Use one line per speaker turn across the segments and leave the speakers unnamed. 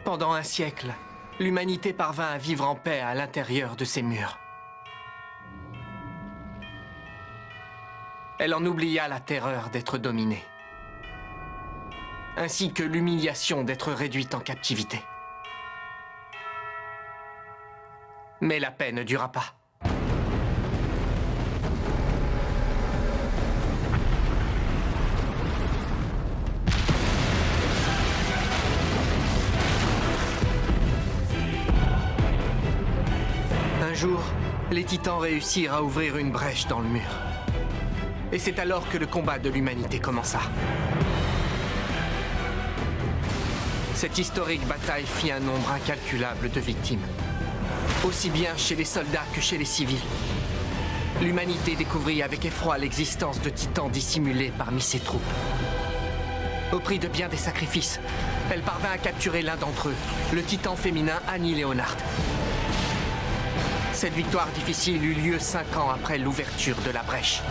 Pendant un siècle, l'humanité parvint à vivre en paix à l'intérieur de ces murs. Elle en oublia la terreur d'être dominée, ainsi que l'humiliation d'être réduite en captivité. Mais la paix ne dura pas. Un jour, les Titans réussirent à ouvrir une brèche dans le mur. Et c'est alors que le combat de l'humanité commença. Cette historique bataille fit un nombre incalculable de victimes, aussi bien chez les soldats que chez les civils. L'humanité découvrit avec effroi l'existence de Titans dissimulés parmi ses troupes. Au prix de bien des sacrifices, elle parvint à capturer l'un d'entre eux, le Titan féminin Annie Leonard. Cette victoire difficile eut lieu 5 ans après l'ouverture de la brèche.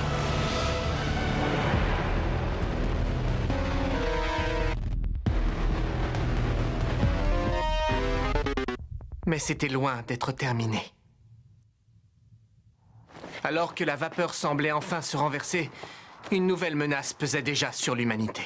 Mais c'était loin d'être terminé. Alors que la vapeur semblait enfin se renverser, une nouvelle menace pesait déjà sur l'humanité.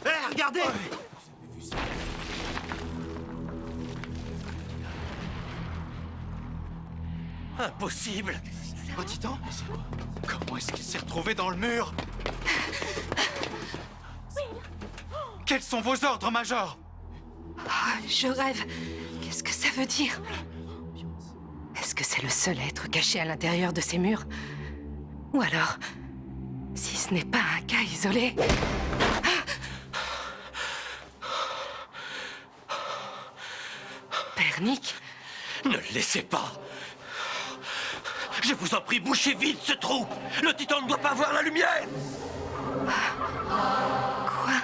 Hé, regardez! Impossible!
Oh, Titan? Comment est-ce qu'il s'est retrouvé dans le mur? Quels sont vos ordres, Major?
Oh, je rêve. Qu'est-ce que ça veut dire? Est-ce que c'est le seul être caché à l'intérieur de ces murs? Ou alors, si ce n'est pas un cas isolé... Père Nick?
Ne le laissez pas! Je vous en prie, bouchez vite ce trou! Le Titan ne doit pas voir la lumière!
Quoi?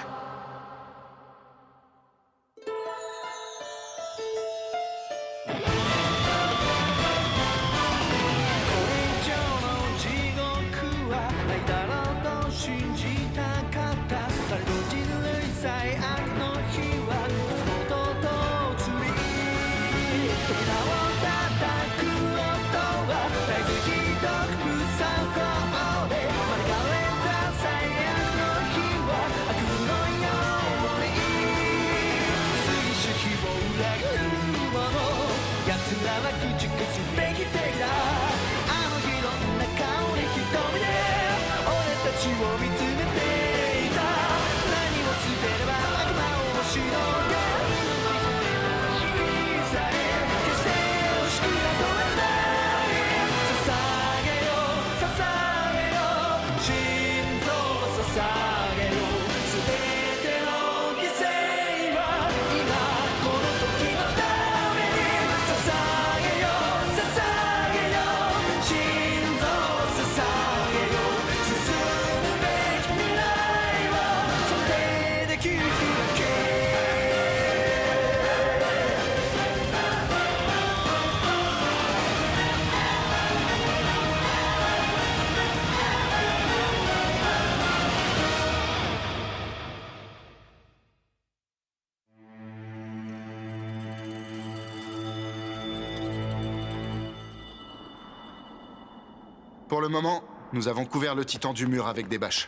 Pour le moment, nous avons couvert le Titan du mur avec des bâches.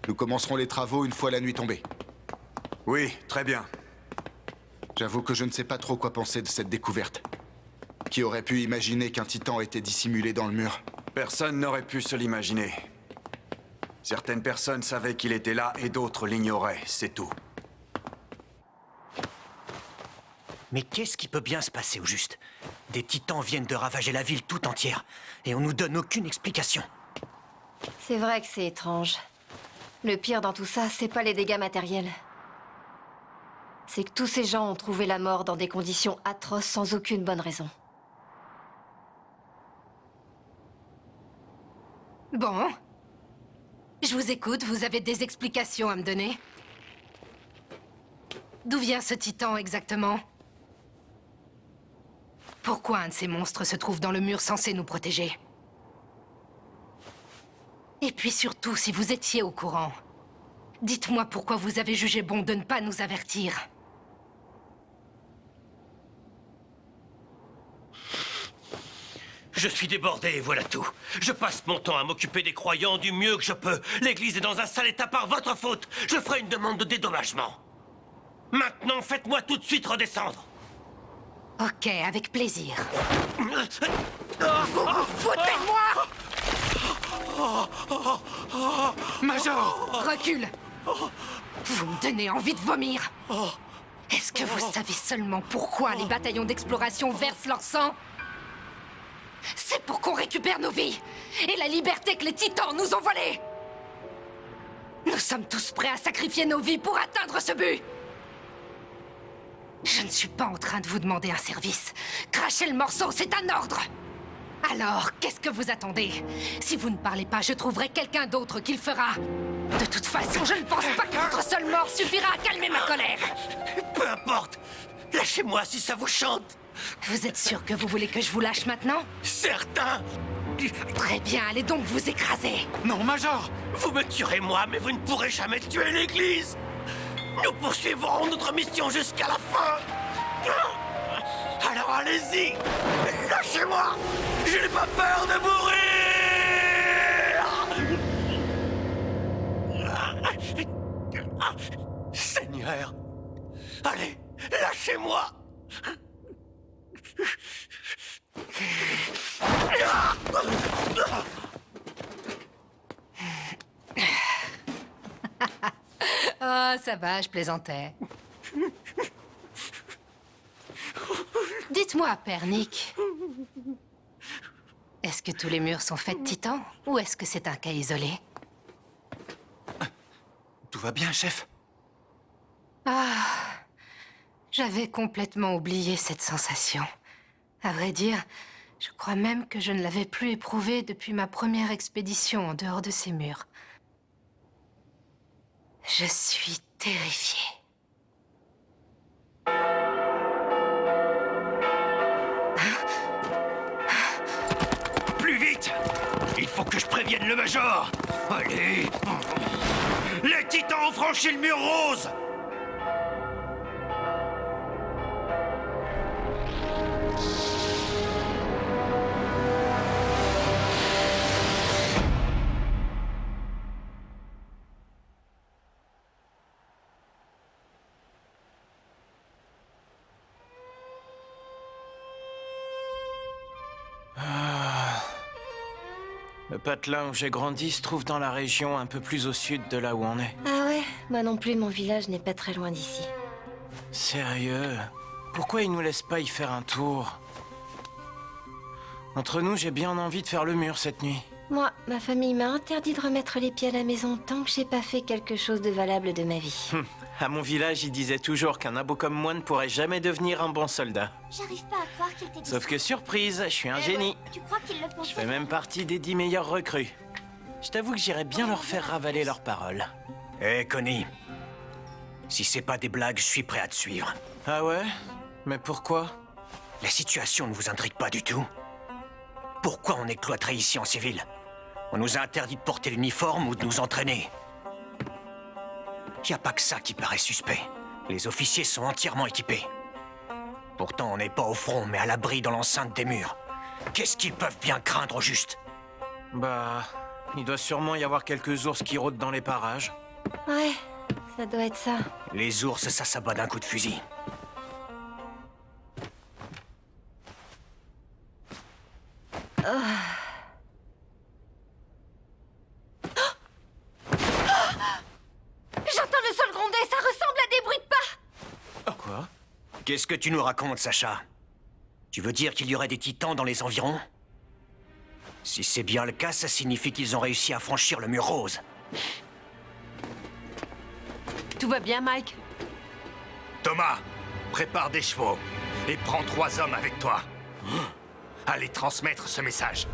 Nous commencerons les travaux une fois la nuit tombée.
Oui, très bien.
J'avoue que je ne sais pas trop quoi penser de cette découverte. Qui aurait pu imaginer qu'un Titan était dissimulé dans le mur?
Personne n'aurait pu se l'imaginer. Certaines personnes savaient qu'il était là et d'autres l'ignoraient, c'est tout.
Mais qu'est-ce qui peut bien se passer au juste? Des Titans viennent de ravager la ville tout entière, et on nous donne aucune explication.
C'est vrai que c'est étrange. Le pire dans tout ça, c'est pas les dégâts matériels. C'est que tous ces gens ont trouvé la mort dans des conditions atroces sans aucune bonne raison.
Bon. Je vous écoute, vous avez des explications à me donner? D'où vient ce titan exactement? Pourquoi un de ces monstres se trouve dans le mur censé nous protéger? Et puis surtout, si vous étiez au courant, dites-moi pourquoi vous avez jugé bon de ne pas nous avertir.
Je suis débordé, voilà tout. Je passe mon temps à m'occuper des croyants du mieux que je peux. L'église est dans un sale état par votre faute. Je ferai une demande de dédommagement. Maintenant, faites-moi tout de suite redescendre.
Ok, avec plaisir. Vous vous foutez de moi!
Major!
Recule! Vous me donnez envie de vomir! Est-ce que vous savez seulement pourquoi les bataillons d'exploration versent leur sang? C'est pour qu'on récupère nos vies et la liberté que les titans nous ont volée! Nous sommes tous prêts à sacrifier nos vies pour atteindre ce but! Je ne suis pas en train de vous demander un service. Crachez le morceau, c'est un ordre! Alors, qu'est-ce que vous attendez? Si vous ne parlez pas, je trouverai quelqu'un d'autre qui le fera. De toute façon, je ne pense pas que votre seule mort suffira à calmer ma colère.
Peu importe. Lâchez-moi si ça vous chante.
Vous êtes sûr que vous voulez que je vous lâche maintenant?
Certain.
Très bien, allez donc vous écraser.
Non, Major!
Vous me tuerez moi, mais vous ne pourrez jamais tuer l'église. Nous poursuivrons notre mission jusqu'à la fin. Alors allez-y. Lâchez-moi. Je n'ai pas peur de mourir. Seigneur. Allez, lâchez-moi.
Oh, ça va, je plaisantais. Dites-moi, Père Nick, est-ce que tous les murs sont faits de titans ou est-ce que c'est un cas isolé?
Tout va bien, chef?
J'avais complètement oublié cette sensation. À vrai dire, je crois même que je ne l'avais plus éprouvée depuis ma première expédition en dehors de ces murs. Je suis terrifiée.
Plus vite! Il faut que je prévienne le Major! Allez! Les titans ont franchi le mur rose!
Le patelin où j'ai grandi se trouve dans la région un peu plus au sud de là où on est.
Ah ouais? Moi non plus, mon village n'est pas très loin d'ici.
Sérieux? Pourquoi ils nous laissent pas y faire un tour? Entre nous, j'ai bien envie de faire le mur cette nuit.
Moi, ma famille m'a interdit de remettre les pieds à la maison tant que j'ai pas fait quelque chose de valable de ma vie.
À mon village, ils disaient toujours qu'un abo comme moi ne pourrait jamais devenir un bon soldat.
J'arrive pas à croire qu'il t'ait dit
Sauf
ça.
que surprise, je suis un génie.
Tu crois qu'il le pensait?
Je fais même partie des 10 meilleurs recrues. Je t'avoue que j'irais bien leur faire ravaler leurs paroles.
Hé, Connie. Si c'est pas des blagues, je suis prêt à te suivre.
Ah ouais? Mais pourquoi?
La situation ne vous intrigue pas du tout? Pourquoi on est cloîtré ici en civil? On nous a interdit de porter l'uniforme ou de nous entraîner. Y a pas que ça qui paraît suspect. Les officiers sont entièrement équipés. Pourtant, on n'est pas au front, mais à l'abri dans l'enceinte des murs. Qu'est-ce qu'ils peuvent bien craindre au juste?
Bah, il doit sûrement y avoir quelques ours qui rôdent dans les parages.
Ouais, ça doit être ça.
Les ours, ça s'abat d'un coup de fusil.
J'entends le sol gronder, ça ressemble à des bruits de pas!
Quoi?
Qu'est-ce que tu nous racontes, Sacha? Tu veux dire qu'il y aurait des titans dans les environs? Si c'est bien le cas, ça signifie qu'ils ont réussi à franchir le mur rose.
Tout va bien, Mike?
Thomas, prépare des chevaux et prends 3 hommes avec toi. Allez transmettre ce message.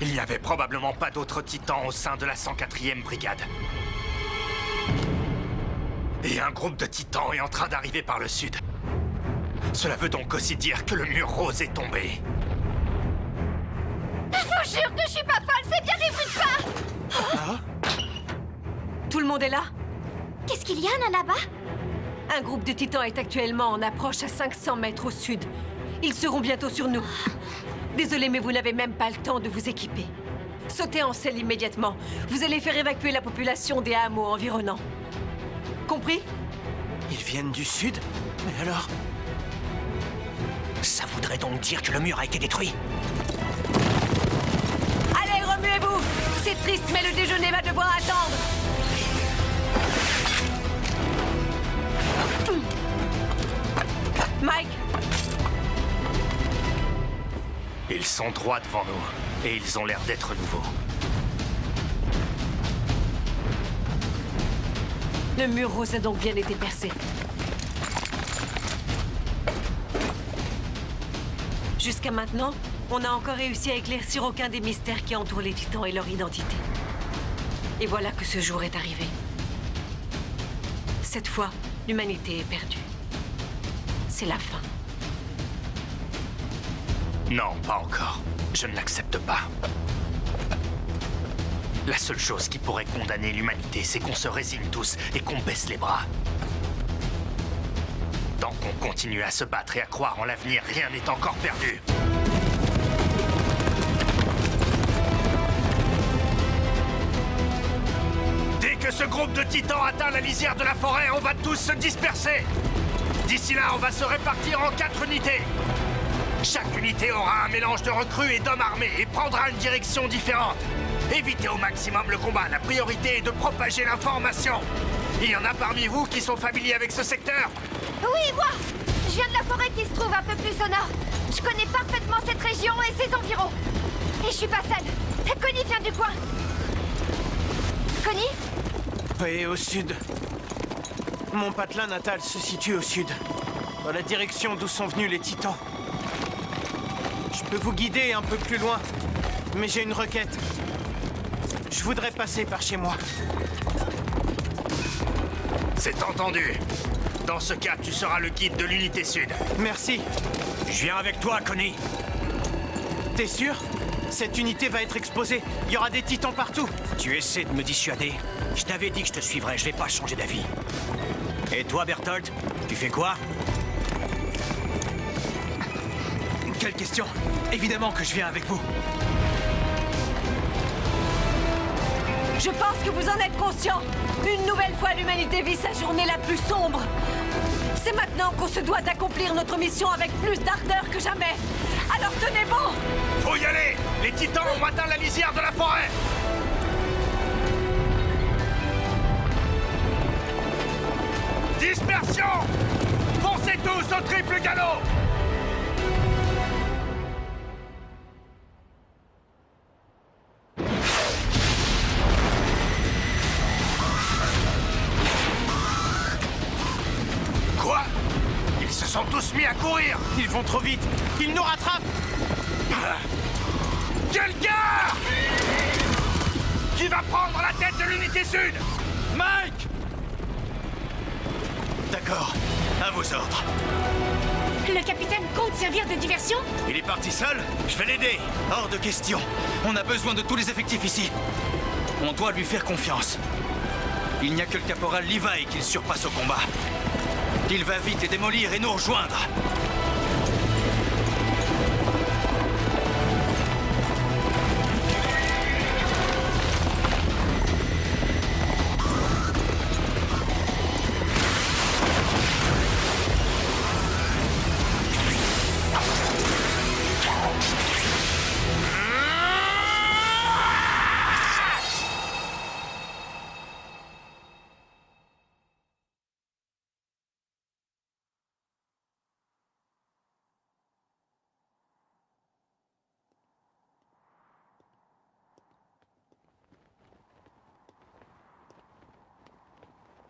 Il n'y avait probablement pas d'autres titans au sein de la 104e brigade. Et un groupe de titans est en train d'arriver par le sud. Cela veut donc aussi dire que le mur rose est tombé.
Je vous jure que je suis pas folle, c'est bien des bruits de pas.
Tout le monde est là?
Qu'est-ce qu'il y a, Nanaba?
Un groupe de titans est actuellement en approche à 500 mètres au sud. Ils seront bientôt sur nous. Désolé, mais vous n'avez même pas le temps de vous équiper. Sautez en selle immédiatement. Vous allez faire évacuer la population des hameaux environnants. Compris?
Ils viennent du sud? Mais alors?
Ça voudrait donc dire que le mur a été détruit.
Allez, remuez-vous! C'est triste, mais le déjeuner va devoir attendre. Mike!
Ils sont droits devant nous, et ils ont l'air d'être nouveaux.
Le mur rose a donc bien été percé. Jusqu'à maintenant, on n'a encore réussi à éclaircir aucun des mystères qui entourent les titans et leur identité. Et voilà que ce jour est arrivé. Cette fois, l'humanité est perdue. C'est la fin.
Non, pas encore. Je ne l'accepte pas. La seule chose qui pourrait condamner l'humanité, c'est qu'on se résigne tous et qu'on baisse les bras. Tant qu'on continue à se battre et à croire en l'avenir, rien n'est encore perdu. Dès que ce groupe de titans atteint la lisière de la forêt, on va tous se disperser. D'ici là, on va se répartir en 4 unités. Chaque unité aura un mélange de recrues et d'hommes armés et prendra une direction différente. Évitez au maximum le combat. La priorité est de propager l'information. Il y en a parmi vous qui sont familiers avec ce secteur?
Oui, moi! Je viens de la forêt qui se trouve un peu plus au nord. Je connais parfaitement cette région et ses environs. Et je suis pas seule. Connie vient du coin. Connie?
Oui, au sud. Mon patelin natal se situe au sud, dans la direction d'où sont venus les titans. Je peux vous guider un peu plus loin, mais j'ai une requête. Je voudrais passer par chez moi.
C'est entendu. Dans ce cas, tu seras le guide de l'unité sud.
Merci.
Je viens avec toi, Connie.
T'es sûr? Cette unité va être exposée. Il y aura des titans partout.
Tu essaies de me dissuader. Je t'avais dit que je te suivrais, je vais pas changer d'avis. Et toi, Berthold, tu fais quoi?
Quelle question? Évidemment que je viens avec vous.
Je pense que vous en êtes conscient. Une nouvelle fois, l'humanité vit sa journée la plus sombre. C'est maintenant qu'on se doit d'accomplir notre mission avec plus d'ardeur que jamais. Alors tenez bon!
Faut y aller! Les titans ont atteint la lisière de la forêt! Dispersion! Foncez tous au triple galop! Quoi? Ils se sont tous mis à courir!
Ils vont trop vite. Ils nous rattrapent.
Quelqu'un! Qui va prendre la tête de l'unité sud?
Mike!
D'accord, à vos ordres.
Le capitaine compte servir de diversion?
Il est parti seul? Je vais l'aider. Hors de question. On a besoin de tous les effectifs ici. On doit lui faire confiance. Il n'y a que le caporal Levi qu'il surpasse au combat. Il va vite les démolir et nous rejoindre.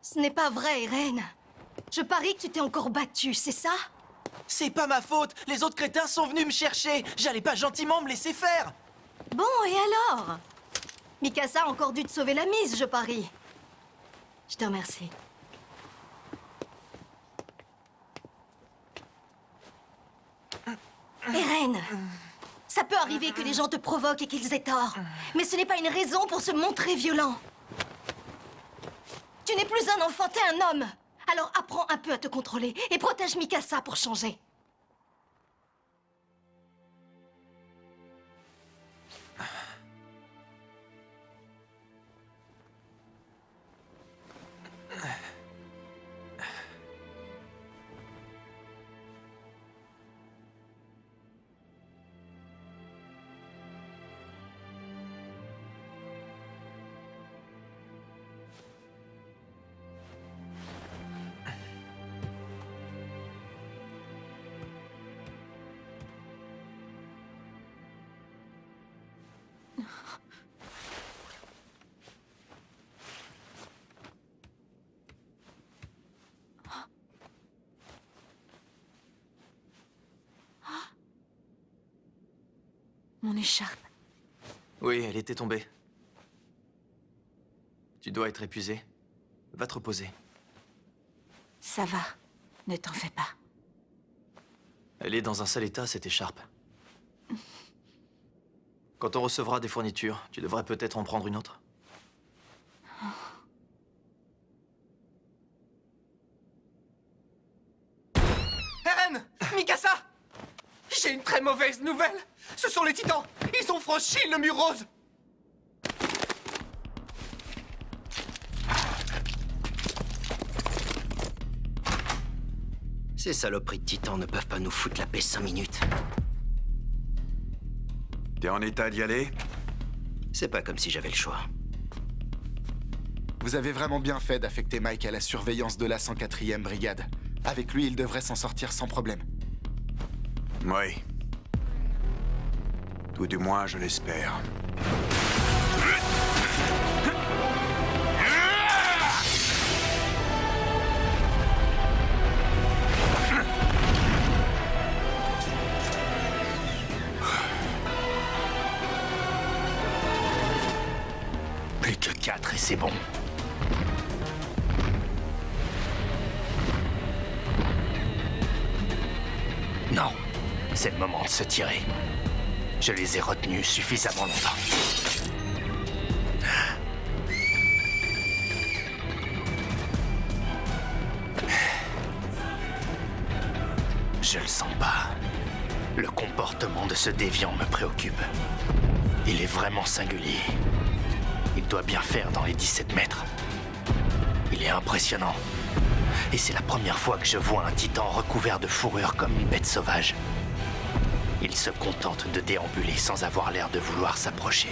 Ce n'est pas vrai, Irène. Je parie que tu t'es encore battue, c'est ça?
C'est pas ma faute. Les autres crétins sont venus me chercher. J'allais pas gentiment me laisser faire.
Bon, et alors? Mikasa a encore dû te sauver la mise, je parie. Je te remercie. Eren, ça peut arriver que les gens te provoquent et qu'ils aient tort. Mais ce n'est pas une raison pour se montrer violent. Tu n'es plus un enfant, t'es un homme. Alors apprends un peu à te contrôler et protège Mikasa pour changer.
Mon écharpe.
Oui, elle était tombée. Tu dois être épuisé. Va te reposer.
Ça va. Ne t'en fais pas.
Elle est dans un sale état, cette écharpe. Quand on recevra des fournitures, tu devrais peut-être en prendre une autre.
Eren! Mikasa! J'ai une très mauvaise nouvelle! Ce sont les titans! Ils ont franchi le mur rose!
Ces saloperies de titans ne peuvent pas nous foutre la paix 5 minutes.
T'es en état d'y aller?
C'est pas comme si j'avais le choix.
Vous avez vraiment bien fait d'affecter Mike à la surveillance de la 104e brigade. Avec lui, il devrait s'en sortir sans problème.
Oui. Tout du moins, je l'espère.
Plus que 4 et c'est bon. Non, c'est le moment de se tirer. Je les ai retenus suffisamment longtemps. Je le sens pas. Le comportement de ce déviant me préoccupe. Il est vraiment singulier. Il doit bien faire dans les 17 mètres. Il est impressionnant. Et c'est la première fois que je vois un titan recouvert de fourrure comme une bête sauvage. Il se contente de déambuler sans avoir l'air de vouloir s'approcher.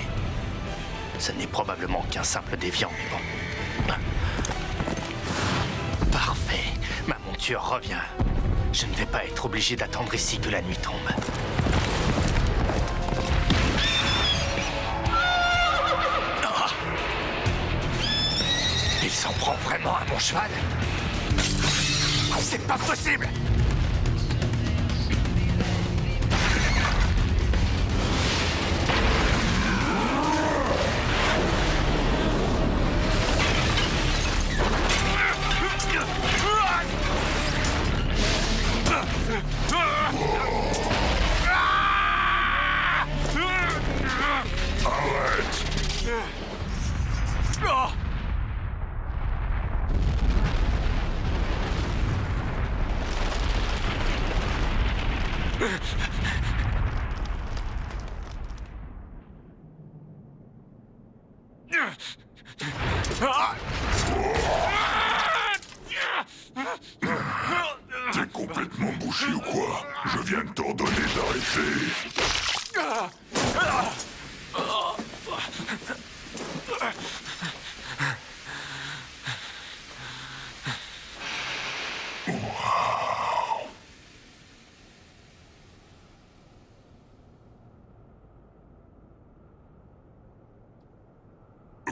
Ce n'est probablement qu'un simple déviant, mais bon. Parfait. Ma monture revient. Je ne vais pas être obligé d'attendre ici que la nuit tombe. Il s'en prend vraiment à mon cheval? C'est pas possible!
T'es complètement bouché ou quoi? Je viens de t'ordonner d'arrêter.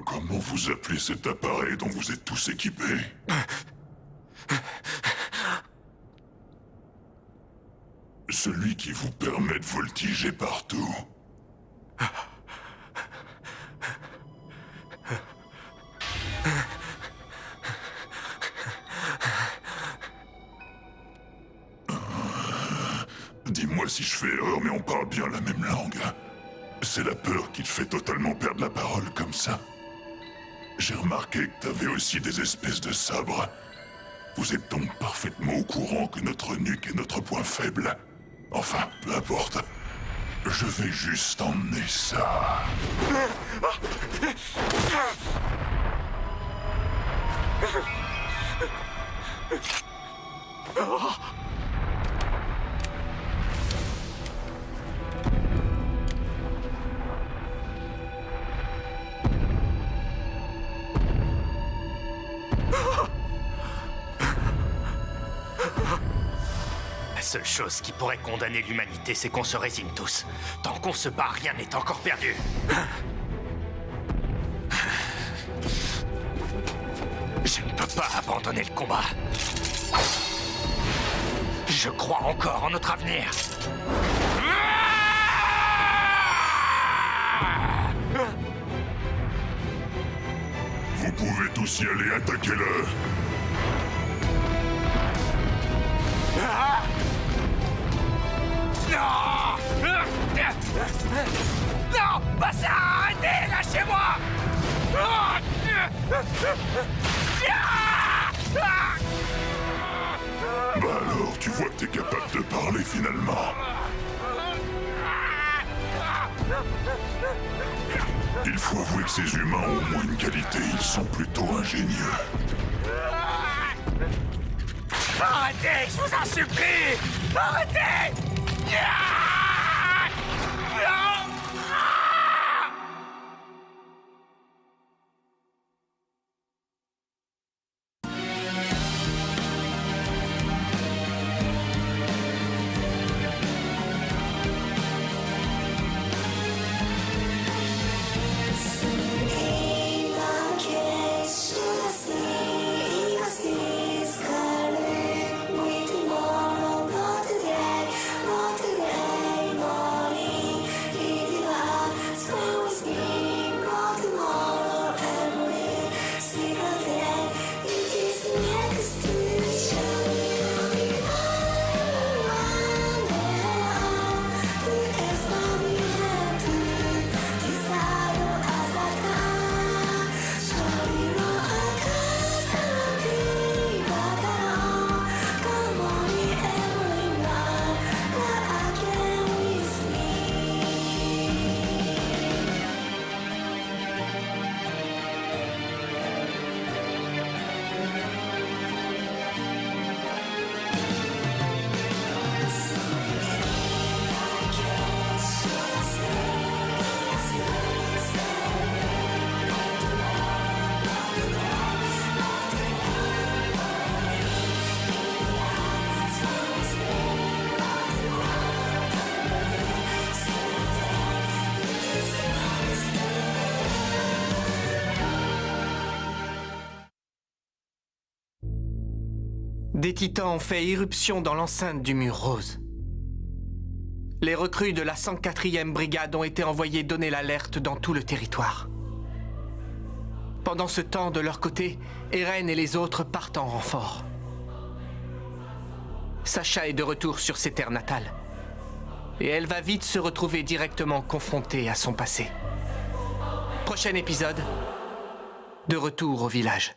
Comment vous appelez cet appareil dont vous êtes tous équipés? Celui qui vous permet de voltiger partout. Dis-moi si je fais erreur, mais on parle bien la même langue. C'est la peur qui te fait totalement perdre la parole comme ça. J'ai remarqué que t'avais aussi des espèces de sabres. Vous êtes donc parfaitement au courant que notre nuque est notre point faible. Enfin, peu importe. Je vais juste emmener ça.
La seule chose qui pourrait condamner l'humanité, c'est qu'on se résigne tous. Tant qu'on se bat, rien n'est encore perdu. Je ne peux pas abandonner le combat. Je crois encore en notre avenir.
Vous pouvez tous y aller, attaquez-le.
Non! Non! Pas ça! Arrêtez! Lâchez-moi!
Bah alors, tu vois que t'es capable de parler finalement. Il faut avouer que ces humains ont au moins une qualité, ils sont plutôt ingénieux.
Arrêtez, je vous en supplie! Arrêtez!
Des titans ont fait irruption dans l'enceinte du mur rose. Les recrues de la 104e brigade ont été envoyées donner l'alerte dans tout le territoire. Pendant ce temps, de leur côté, Eren et les autres partent en renfort. Sasha est de retour sur ses terres natales. Et elle va vite se retrouver directement confrontée à son passé. Prochain épisode, de retour au village.